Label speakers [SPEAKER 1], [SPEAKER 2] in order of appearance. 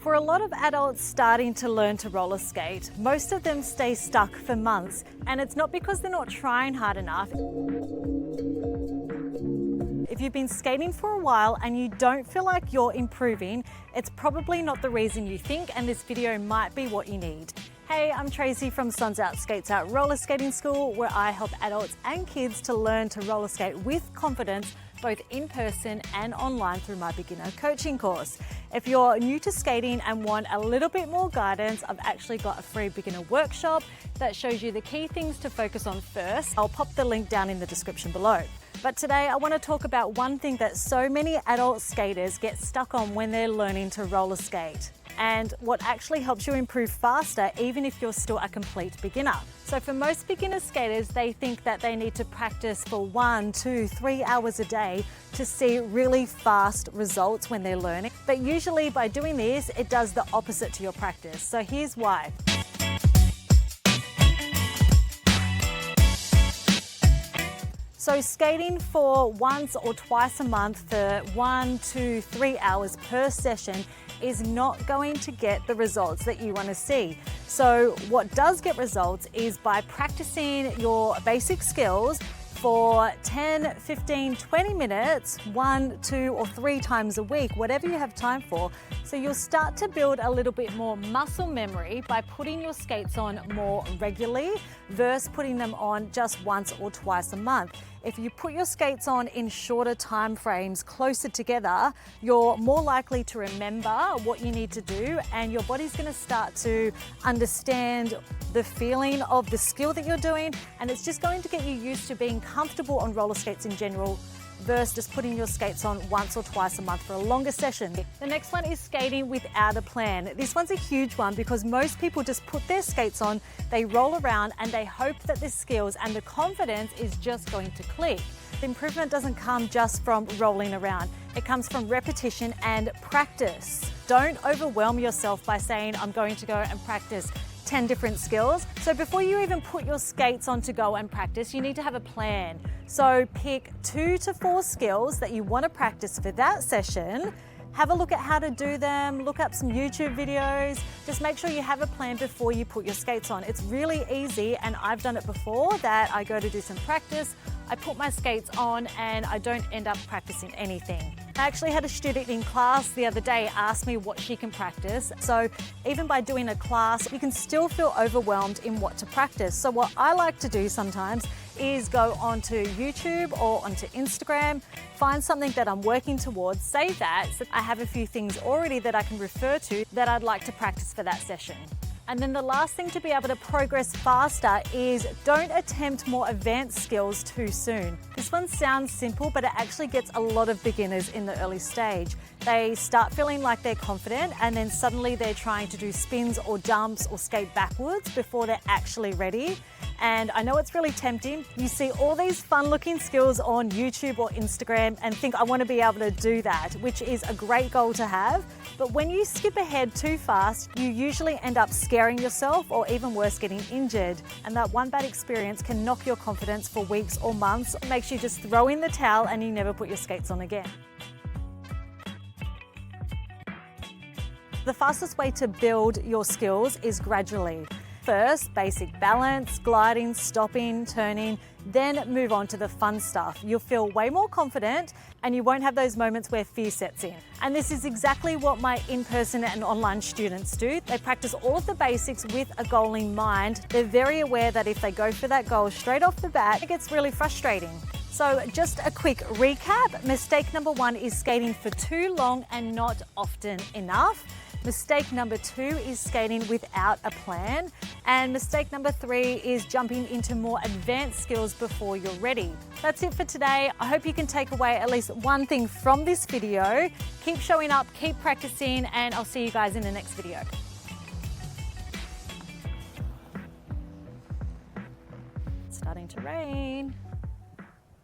[SPEAKER 1] For a lot of adults starting to learn to roller skate, most of them stay stuck for months, and it's not because they're not trying hard enough. If you've been skating for a while and you don't feel like you're improving, it's probably not the reason you think, and this video might be what you need. Hey, I'm Tracy from Suns Out Skates Out Roller Skating School, where I help adults and kids to learn to roller skate with confidence, both in person and online through my beginner coaching course. If you're new to skating and want a little bit more guidance, I've actually got a free beginner workshop that shows you the key things to focus on first. I'll pop the link down in the description below. But today I want to talk about one thing that so many adult skaters get stuck on when they're learning to roller skate, and what actually helps you improve faster even if you're still a complete beginner. So for most beginner skaters, they think that they need to practice for 1, 2, 3 hours a day to see really fast results when they're learning. But usually by doing this, it does the opposite to your practice. So here's why. So skating for once or twice a month for 1, 2, 3 hours per session is not going to get the results that you want to see. So what does get results is by practicing your basic skills for 10, 15, 20 minutes, 1, 2, or 3 times a week, whatever you have time for. So you'll start to build a little bit more muscle memory by putting your skates on more regularly versus putting them on just once or twice a month. If you put your skates on in shorter time frames closer together, you're more likely to remember what you need to do, and your body's going to start to understand the feeling of the skill that you're doing, and it's just going to get you used to being comfortable on roller skates in general versus just putting your skates on once or twice a month for a longer session. The next one is skating without a plan. This one's a huge one because most people just put their skates on, they roll around, and they hope that the skills and the confidence is just going to click. The improvement doesn't come just from rolling around. It comes from repetition and practice. Don't overwhelm yourself by saying, I'm going to go and practice 10 different skills. So before you even put your skates on to go and practice, you need to have a plan. So pick 2 to 4 skills that you want to practice for that session. Have a look at how to do them, look up some YouTube videos. Just make sure you have a plan before you put your skates on. It's really easy, and I've done it before, that I go to do some practice, I put my skates on, and I don't end up practicing anything. I actually had a student in class the other day ask me what she can practice. So even by doing a class, you can still feel overwhelmed in what to practice. So what I like to do sometimes is go onto YouTube or onto Instagram, find something that I'm working towards, save that, so I have a few things already that I can refer to that I'd like to practice for that session. And then the last thing to be able to progress faster is don't attempt more advanced skills too soon. This one sounds simple, but it actually gets a lot of beginners in the early stage. They start feeling like they're confident, and then suddenly they're trying to do spins or jumps or skate backwards before they're actually ready. And I know it's really tempting. You see all these fun looking skills on YouTube or Instagram and think, I want to be able to do that, which is a great goal to have. But when you skip ahead too fast, you usually end up scaring yourself, or even worse, getting injured. And that one bad experience can knock your confidence for weeks or months. It makes you just throw in the towel and you never put your skates on again. The fastest way to build your skills is gradually. First, basic balance, gliding, stopping, turning, then move on to the fun stuff. You'll feel way more confident, and you won't have those moments where fear sets in. And this is exactly what my in-person and online students do. They practice all of the basics with a goal in mind. They're very aware that if they go for that goal straight off the bat, it gets really frustrating. So just a quick recap. Mistake number 1 is skating for too long and not often enough. Mistake number 2 is skating without a plan. And mistake number 3 is jumping into more advanced skills before you're ready. That's it for today. I hope you can take away at least one thing from this video. Keep showing up, keep practicing, and I'll see you guys in the next video. It's starting to rain.